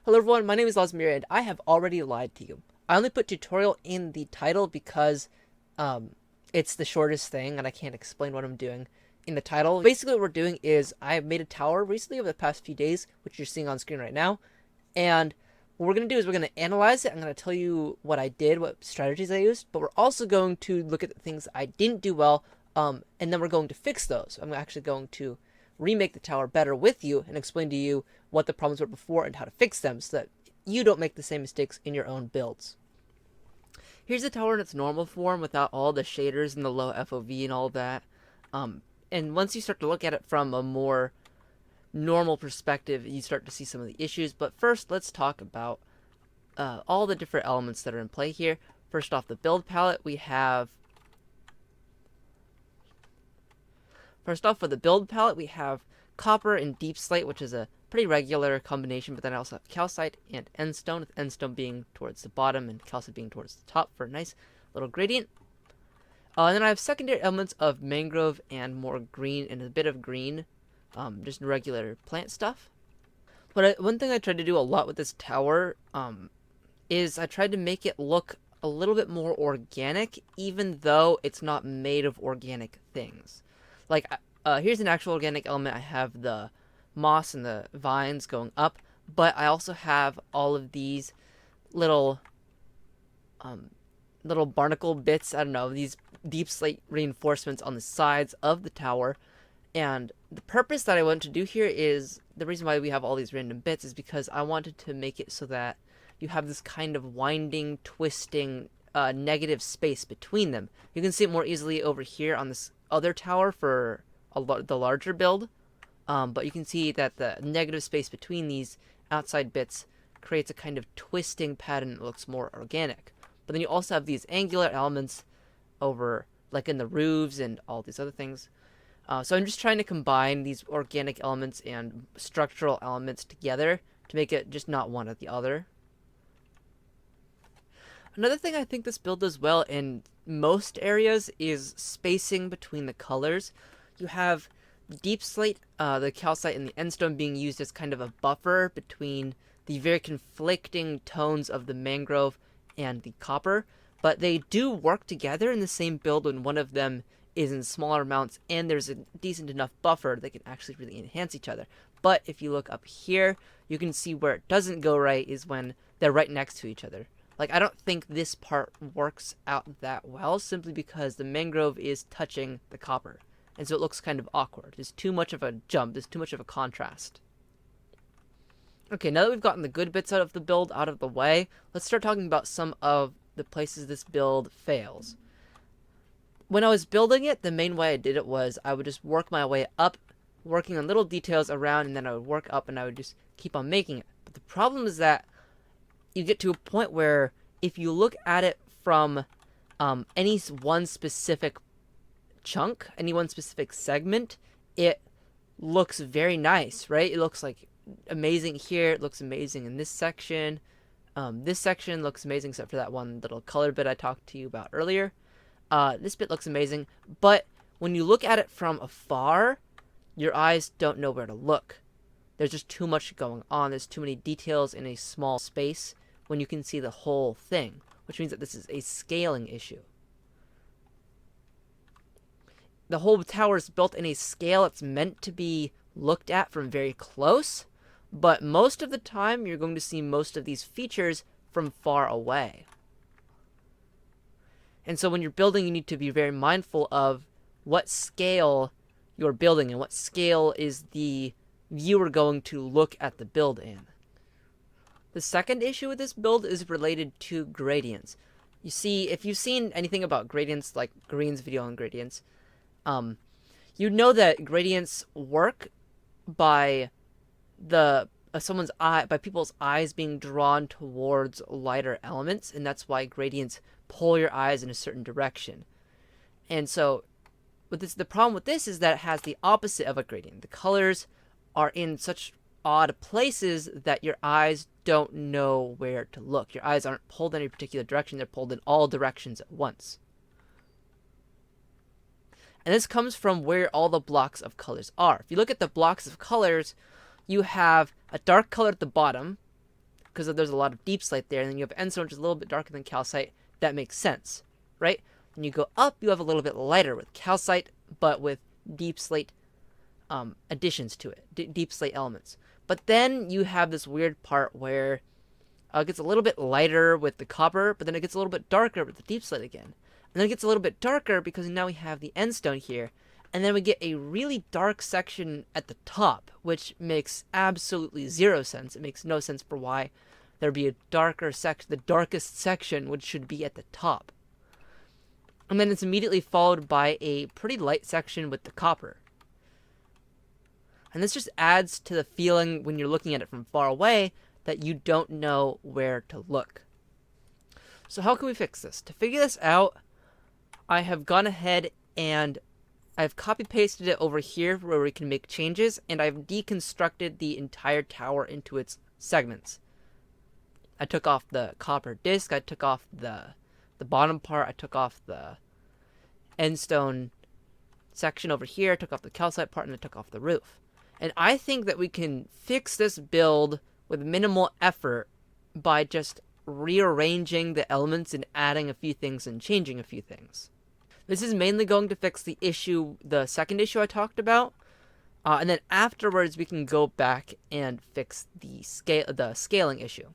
Hello everyone, my name is Lasmir and I have already lied to you. I only put tutorial in the title because um, it's the shortest thing and I can't explain what I'm doing in the title. Basically what we're doing is I've made a tower recently over the past few days, which you're seeing on screen right now. And what we're going to do is we're going to analyze it. I'm going to tell you what I did, what strategies I used, but we're also going to look at the things I didn't do well, and then we're going to fix those. I'm actually going to remake the tower better with you and explain to you what the problems were before and how to fix them so that you don't make the same mistakes in your own builds. Here's the tower in its normal form without all the shaders and the low FOV and all that. And once you start to look at it from a more normal perspective, you start to see some of the issues. But first, let's talk about all the different elements that are in play here. First off, the build palette, we have... First off, for the build palette, we have copper and deep slate, which is a pretty regular combination, but then I also have calcite and endstone, with endstone being towards the bottom and calcite being towards the top for a nice little gradient. And then I have secondary elements of mangrove and more green and a bit of green, just regular plant stuff. But one thing I tried to do a lot with this tower is I tried to make it look a little bit more organic, even though it's not made of organic things. Like, here's an actual organic element. I have the moss and the vines going up, but I also have all of these little little barnacle bits, I don't know, these deep slate reinforcements on the sides of the tower. And the purpose that I want to do here is, the reason why we have all these random bits is because I wanted to make it so that you have this kind of winding, twisting, negative space between them. You can see it more easily over here on this other tower for the larger build. But you can see that the negative space between these outside bits creates a kind of twisting pattern that looks more organic. But then you also have these angular elements over, like in the roofs and all these other things. So I'm just trying to combine these organic elements and structural elements together to make it just not one or the other. Another thing I think this build does well in most areas is spacing between the colors. You have deep slate, the calcite, and the endstone being used as kind of a buffer between the very conflicting tones of the mangrove and the copper, but they do work together in the same build when one of them is in smaller amounts and there's a decent enough buffer they can actually really enhance each other. But if you look up here, you can see where it doesn't go right is when they're right next to each other. Like, I don't think this part works out that well, simply because the mangrove is touching the copper. And so it looks kind of awkward. There's too much of a jump. There's too much of a contrast. Okay, now that we've gotten the good bits out of the build out of the way, let's start talking about some of the places this build fails. When I was building it, the main way I did it was I would just work my way up, working on little details around, and then I would work up and I would just keep on making it. But the problem is that you get to a point where if you look at it from any one specific chunk, any one specific segment, it looks very nice, right? It looks like amazing here. It looks amazing in this section. This section looks amazing except for that one little color bit I talked to you about earlier. This bit looks amazing, but when you look at it from afar, your eyes don't know where to look. There's just too much going on. There's too many details in a small space when you can see the whole thing, which means that this is a scaling issue. The whole tower is built in a scale it's meant to be looked at from very close, but most of the time you're going to see most of these features from far away. And so when you're building, you need to be very mindful of what scale you're building and what scale is the viewer going to look at the build in. The second issue with this build is related to gradients. You see, if you've seen anything about gradients, like Green's video on gradients, you know that gradients work by someone's eye, by people's eyes being drawn towards lighter elements, and that's why gradients pull your eyes in a certain direction. And so, the problem with this is that it has the opposite of a gradient. The colors are in such odd places that your eyes don't know where to look. Your eyes aren't pulled in any particular direction, they're pulled in all directions at once. And this comes from where all the blocks of colors are. If you look at the blocks of colors, you have a dark color at the bottom, because there's a lot of deep slate there, and then you have endstone, which is a little bit darker than calcite. That makes sense, right? When you go up, you have a little bit lighter with calcite, but with deep slate additions to it, deep slate elements. But then you have this weird part where it gets a little bit lighter with the copper, but then it gets a little bit darker with the deep slate again. And then it gets a little bit darker because now we have the endstone here. And then we get a really dark section at the top, which makes absolutely zero sense. It makes no sense for why there'd be a darker section, the darkest section, which should be at the top. And then it's immediately followed by a pretty light section with the copper. And this just adds to the feeling when you're looking at it from far away that you don't know where to look. So how can we fix this? To figure this out, I have gone ahead and I've copy-pasted it over here where we can make changes, and I've deconstructed the entire tower into its segments. I took off the copper disc, I took off the bottom part, I took off the endstone section over here, I took off the calcite part, and I took off the roof. And I think that we can fix this build with minimal effort by just rearranging the elements and adding a few things and changing a few things. This is mainly going to fix the issue, the second issue I talked about, and then afterwards we can go back and fix the scaling issue.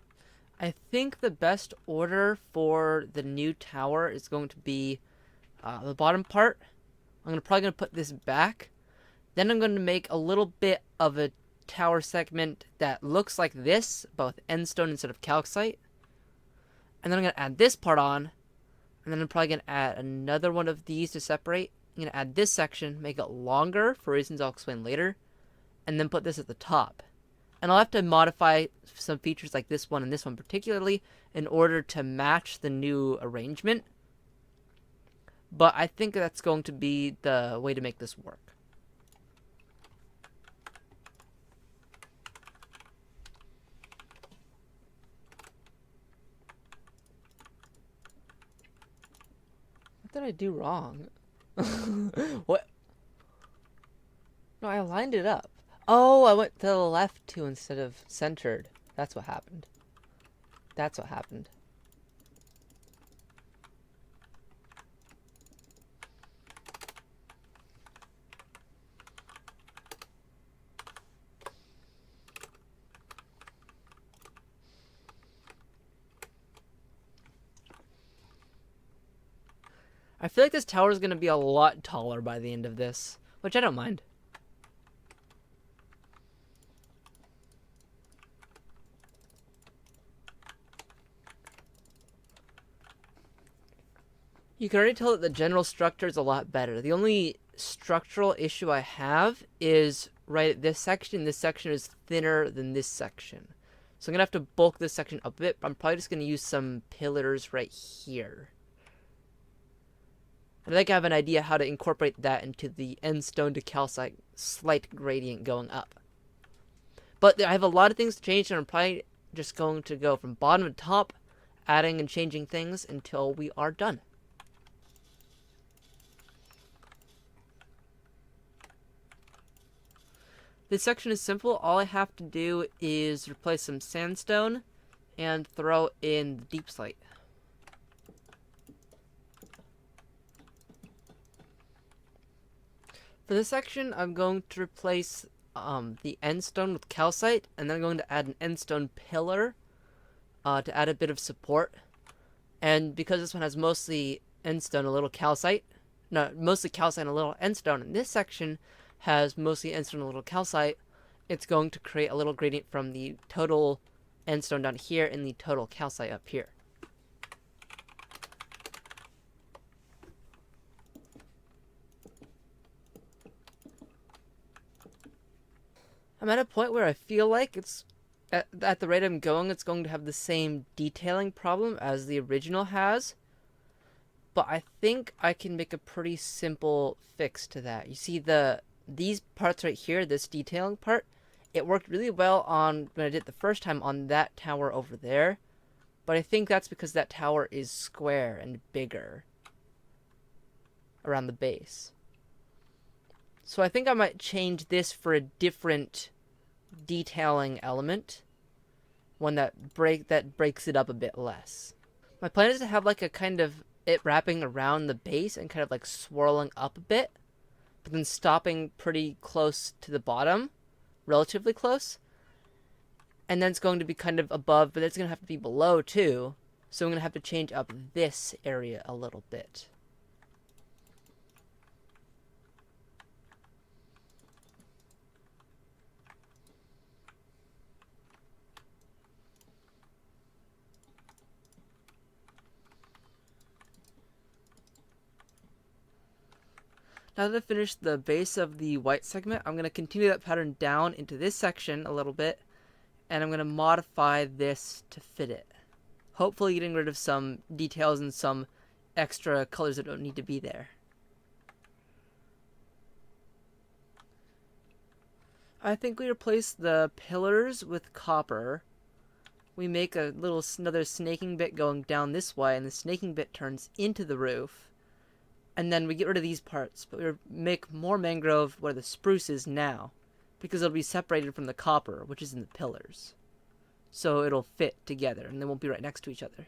I think the best order for the new tower is going to be the bottom part. I'm probably going to put this back. Then I'm going to make a little bit of a tower segment that looks like this, but with endstone instead of calcite. And then I'm going to add this part on. And then I'm probably going to add another one of these to separate. I'm going to add this section, make it longer for reasons I'll explain later. And then put this at the top. And I'll have to modify some features like this one and this one particularly in order to match the new arrangement. But I think that's going to be the way to make this work. What did I do wrong? What? No, I lined it up. Oh, I went to the left too instead of centered. That's what happened. That's what happened. I feel like this tower is going to be a lot taller by the end of this, which I don't mind. You can already tell that the general structure is a lot better. The only structural issue I have is right at this section. This section is thinner than this section. So I'm going to have to bulk this section up a bit, but I'm probably just going to use some pillars right here. I think I have an idea how to incorporate that into the endstone to calcite slight gradient going up. But I have a lot of things to change, and I'm probably just going to go from bottom to top, adding and changing things until we are done. This section is simple. All I have to do is replace some sandstone and throw in the deep slate. For this section, I'm going to replace the endstone with calcite, and then I'm going to add an endstone pillar to add a bit of support. And because this one has mostly endstone, a little calcite, no, mostly calcite and a little endstone, and this section has mostly endstone and a little calcite, it's going to create a little gradient from the total endstone down here and the total calcite up here. I'm at a point where I feel like it's at the rate I'm going, it's going to have the same detailing problem as the original has. But I think I can make a pretty simple fix to that. You see these parts right here, this detailing part, it worked really well on when I did it the first time on that tower over there. But I think that's because that tower is square and bigger around the base. So I think I might change this for a different detailing element. one that breaks it up a bit less. My plan is to have like a kind of it wrapping around the base and kind of like swirling up a bit, but then stopping pretty close to the bottom, relatively close. And then it's going to be kind of above, but it's going to have to be below too. So I'm going to have to change up this area a little bit. Now that I've finished the base of the white segment, I'm going to continue that pattern down into this section a little bit, and I'm going to modify this to fit it. Hopefully getting rid of some details and some extra colors that don't need to be there. I think we replace the pillars with copper. We make a little another snaking bit going down this way, and the snaking bit turns into the roof. And then we get rid of these parts, but we make more mangrove where the spruce is now, because it'll be separated from the copper, which is in the pillars. So it'll fit together, and they won't be right next to each other.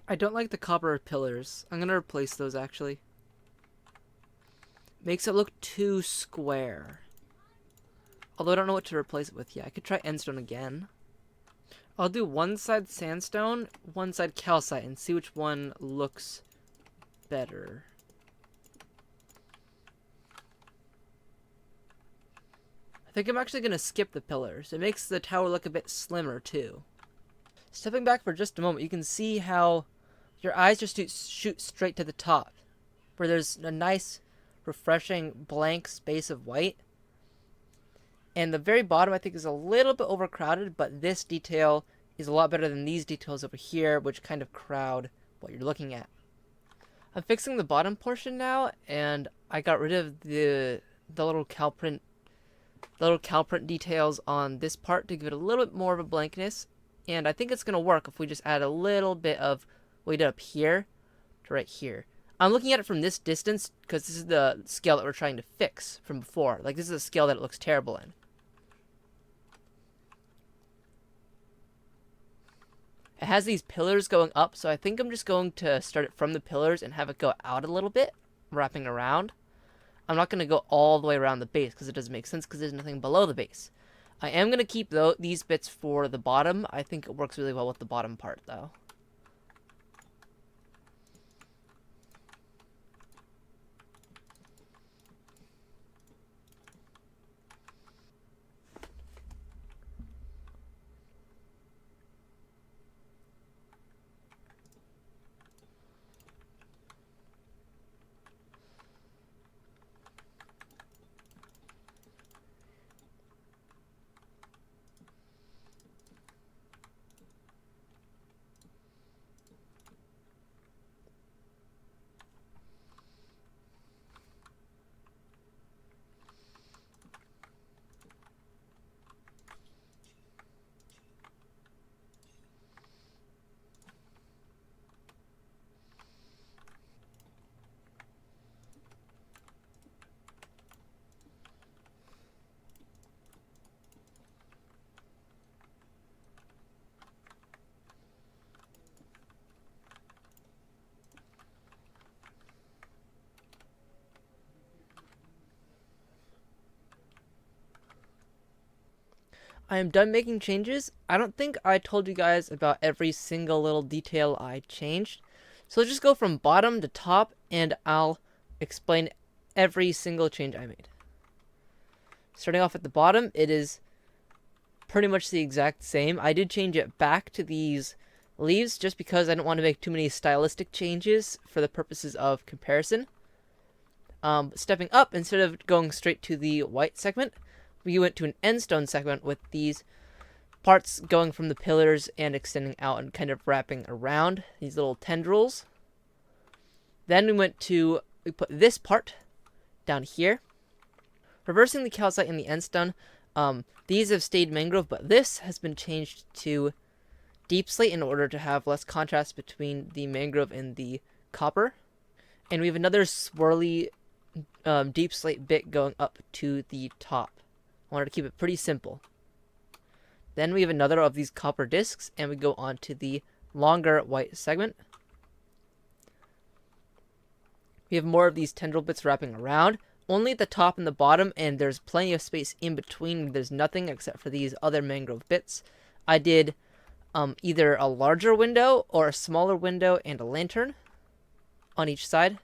I don't like the copper pillars. I'm going to replace those, actually. Makes it look too square. Although I don't know what to replace it with yet. I could try endstone again. I'll do one side sandstone, one side calcite, and see which one looks better. I think I'm actually going to skip the pillars. It makes the tower look a bit slimmer, too. Stepping back for just a moment, you can see how your eyes just shoot straight to the top, where there's a nice, refreshing blank space of white. And the very bottom, I think, is a little bit overcrowded, but this detail is a lot better than these details over here, which kind of crowd what you're looking at. I'm fixing the bottom portion now, and I got rid of the little cow print details on this part to give it a little bit more of a blankness. And I think it's going to work if we just add a little bit of what we did up here to right here. I'm looking at it from this distance because this is the scale that we're trying to fix from before. Like, this is a scale that it looks terrible in. It has these pillars going up, so I think I'm just going to start it from the pillars and have it go out a little bit, wrapping around. I'm not going to go all the way around the base because it doesn't make sense because there's nothing below the base. I am going to keep these bits for the bottom. I think it works really well with the bottom part, though. I am done making changes. I don't think I told you guys about every single little detail I changed. So let's just go from bottom to top, and I'll explain every single change I made. Starting off at the bottom, it is pretty much the exact same. I did change it back to these leaves just because I don't want to make too many stylistic changes for the purposes of comparison. Stepping up, instead of going straight to the white segment, we went to an end stone segment with these parts going from the pillars and extending out and kind of wrapping around these little tendrils. Then we put this part down here. Reversing the calcite and the end stone, these have stayed mangrove, but this has been changed to deep slate in order to have less contrast between the mangrove and the copper. And we have another swirly deep slate bit going up to the top. I wanted to keep it pretty simple. Then we have another of these copper discs, and we go on to the longer white segment. We have more of these tendril bits wrapping around, only at the top and the bottom, and there's plenty of space in between. There's nothing except for these other mangrove bits. I did either a larger window or a smaller window and a lantern on each side.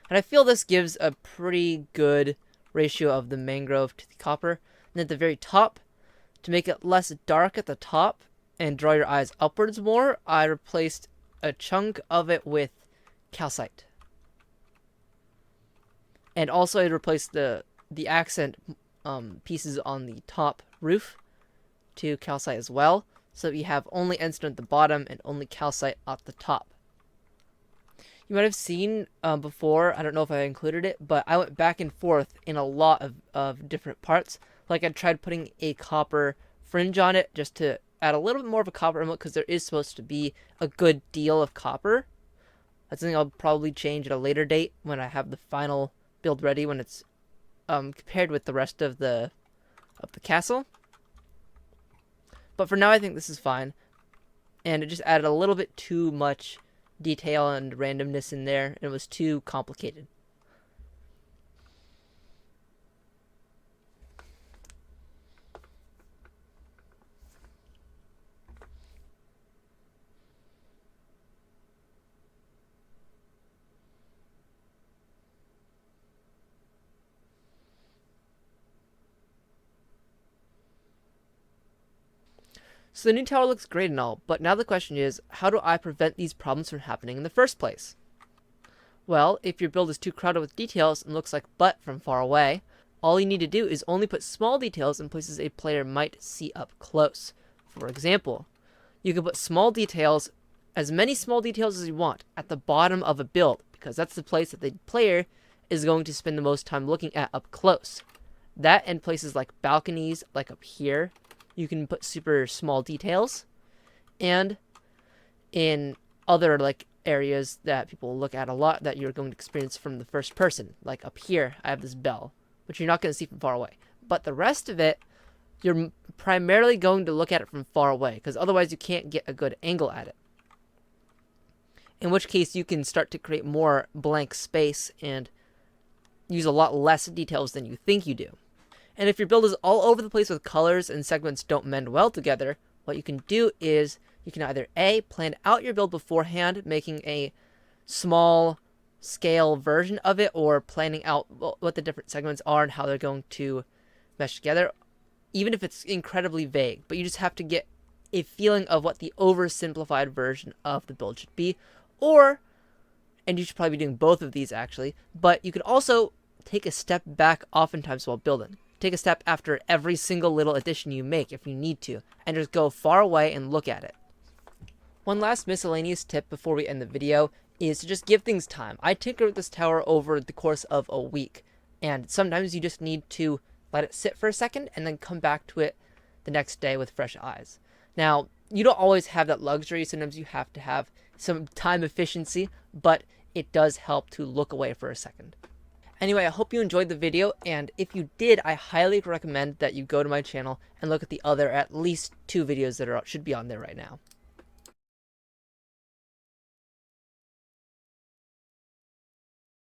And I feel this gives a pretty good ratio of the mangrove to the copper. And at the very top, to make it less dark at the top and draw your eyes upwards more, I replaced a chunk of it with calcite. And also I replaced the accent pieces on the top roof to calcite as well. So you have only end stone at the bottom and only calcite at the top. You might have seen before, I don't know if I included it, but I went back and forth in a lot of different parts. Like I tried putting a copper fringe on it just to add a little bit more of a copper element because there is supposed to be a good deal of copper. That's something I'll probably change at a later date when I have the final build ready, when it's compared with the rest of the castle. But for now I think this is fine. And it just added a little bit too much detail and randomness in there, and it was too complicated. So the new tower looks great and all, but now the question is, how do I prevent these problems from happening in the first place? Well, if your build is too crowded with details and looks like butt from far away, all you need to do is only put small details in places a player might see up close. For example, you can put small details, as many small details as you want, at the bottom of a build, because that's the place that the player is going to spend the most time looking at up close. That and places like balconies, like up here, you can put super small details, and in other like areas that people look at a lot that you're going to experience from the first person, like up here I have this bell, which you're not going to see from far away, but the rest of it you're primarily going to look at it from far away, because otherwise you can't get a good angle at it, in which case you can start to create more blank space and use a lot less details than you think you do. And if your build is all over the place with colors and segments don't mend well together, what you can do is you can either A, plan out your build beforehand, making a small scale version of it, or planning out what the different segments are and how they're going to mesh together, even if it's incredibly vague. But you just have to get a feeling of what the oversimplified version of the build should be. Or, and you should probably be doing both of these actually, but you could also take a step back oftentimes while building. Take a step after every single little addition you make if you need to, and just go far away and look at it. One last miscellaneous tip before we end the video is to just give things time. I tinkered with this tower over the course of a week, and sometimes you just need to let it sit for a second and then come back to it the next day with fresh eyes. Now, you don't always have that luxury. Sometimes you have to have some time efficiency, but it does help to look away for a second. Anyway, I hope you enjoyed the video, and if you did, I highly recommend that you go to my channel and look at the other at least 2 videos that should be on there right now.